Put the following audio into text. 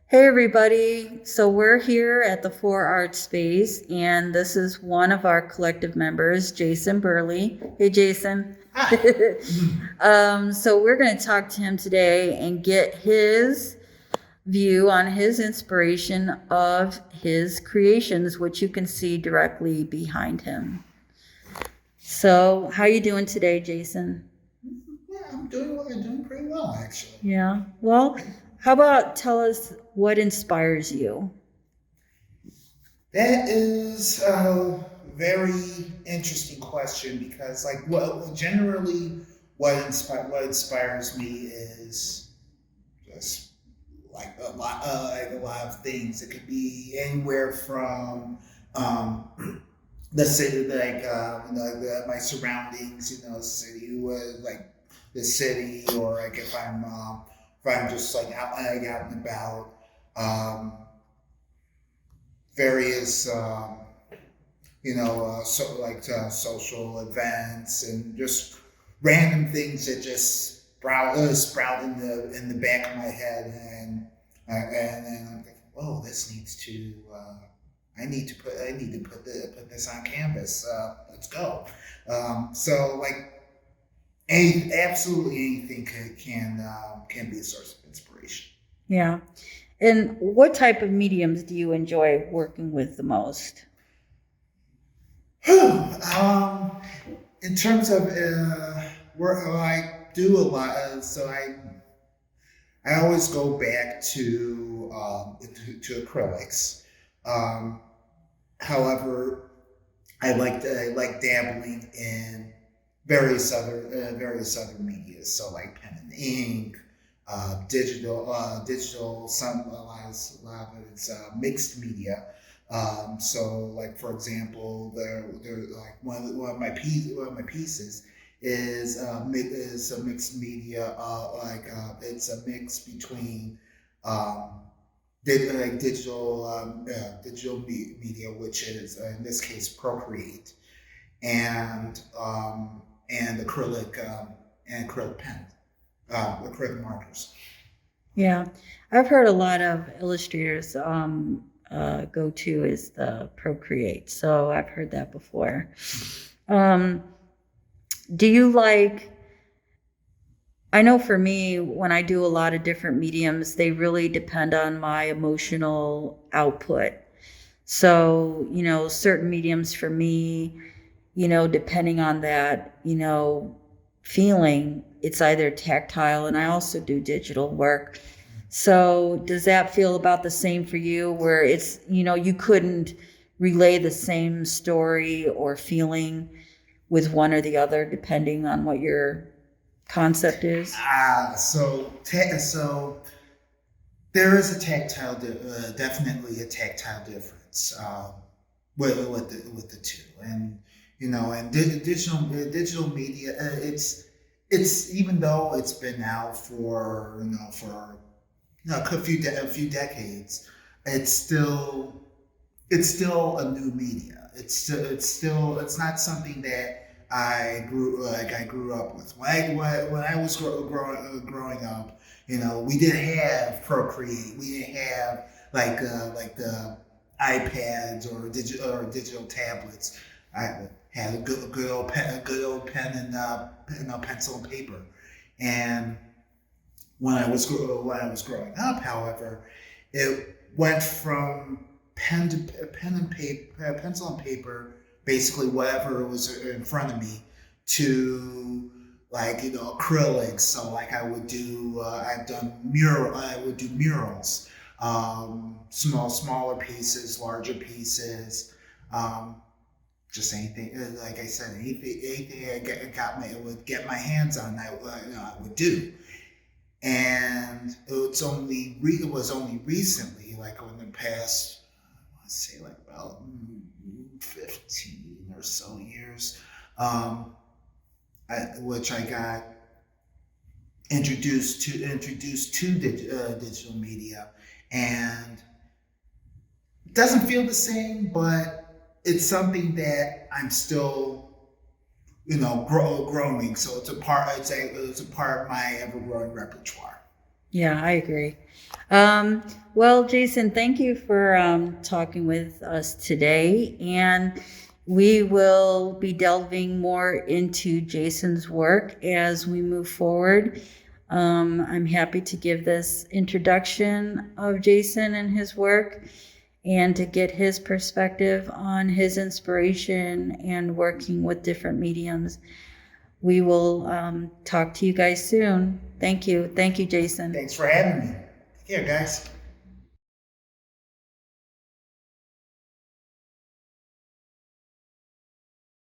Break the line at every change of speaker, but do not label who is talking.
Hey everybody, so we're here at the 4Art space, and this is one of our collective members, Jason Burley. Hey Jason.
Hi. Mhm.
So we're going to talk to him today and get his view on his inspiration of his creations, which you can see directly behind him. So, how you doing today, Jason?
Yeah, I'm doing pretty well actually.
Yeah. Well, how about tell us what inspires you?
That is a very interesting question because, like, generally what inspires me is just like a lot of things. It could be anywhere from the city, my surroundings, the city, like the city, or like if I'm just out and about, um, various social events and just random things that just sprout in the back of my head, and then I'm thinking, whoa, this needs to. I need to put this on canvas. Let's go. So like absolutely anything can be a source of inspiration.
Yeah. And what type of mediums do you enjoy working with the most?
um, in terms of work, I do a lot. I always go back to acrylics. Um, However, I like dabbling in various other media. So like pen and ink, digital. A lot of it's mixed media. So like for example, there like one of my pieces is a mixed media. It's a mix between um, media, which is in this case Procreate, and and acrylic pen, acrylic markers.
Yeah. I've heard a lot of illustrators go to is the Procreate. So I've heard that before. Um, do you like, I know for me, when I do a lot of different mediums, they really depend on my emotional output. So, certain mediums for me, depending on that, feeling, it's either tactile and I also do digital work. So, does that feel about the same for you where it's, you couldn't relay the same story or feeling with one or the other depending on what your concept is?
So there is definitely a tactile difference with the two, and digital media. It's even though it's been out for a few decades, it's still it's still a new media. It's not something that I grew up with. When I was growing up, we didn't have Procreate. We didn't have like the iPads or digital tablets. I had a good old pen and pencil and paper. And when I was growing up, however, it went from pen and paper, pencil and paper, basically whatever was in front of me, to acrylics. So like I would do murals, smaller pieces, larger pieces. Um, just anything, like I said, anything would get my hands on, I would do. And it was only recently, like in the past, let's say like about 15 or so years, um, which I got introduced to digital media, and it doesn't feel the same, but it's something that I'm still growing. So it's a part of my ever growing repertoire.
Yeah, I agree. Well, Jason, thank you for talking with us today. And we will be delving more into Jason's work as we move forward. I'm happy to give this introduction of Jason and his work and to get his perspective on his inspiration and working with different mediums. We will talk to you guys soon. Thank you. Thank you, Jason.
Thanks for having me. Here, guys.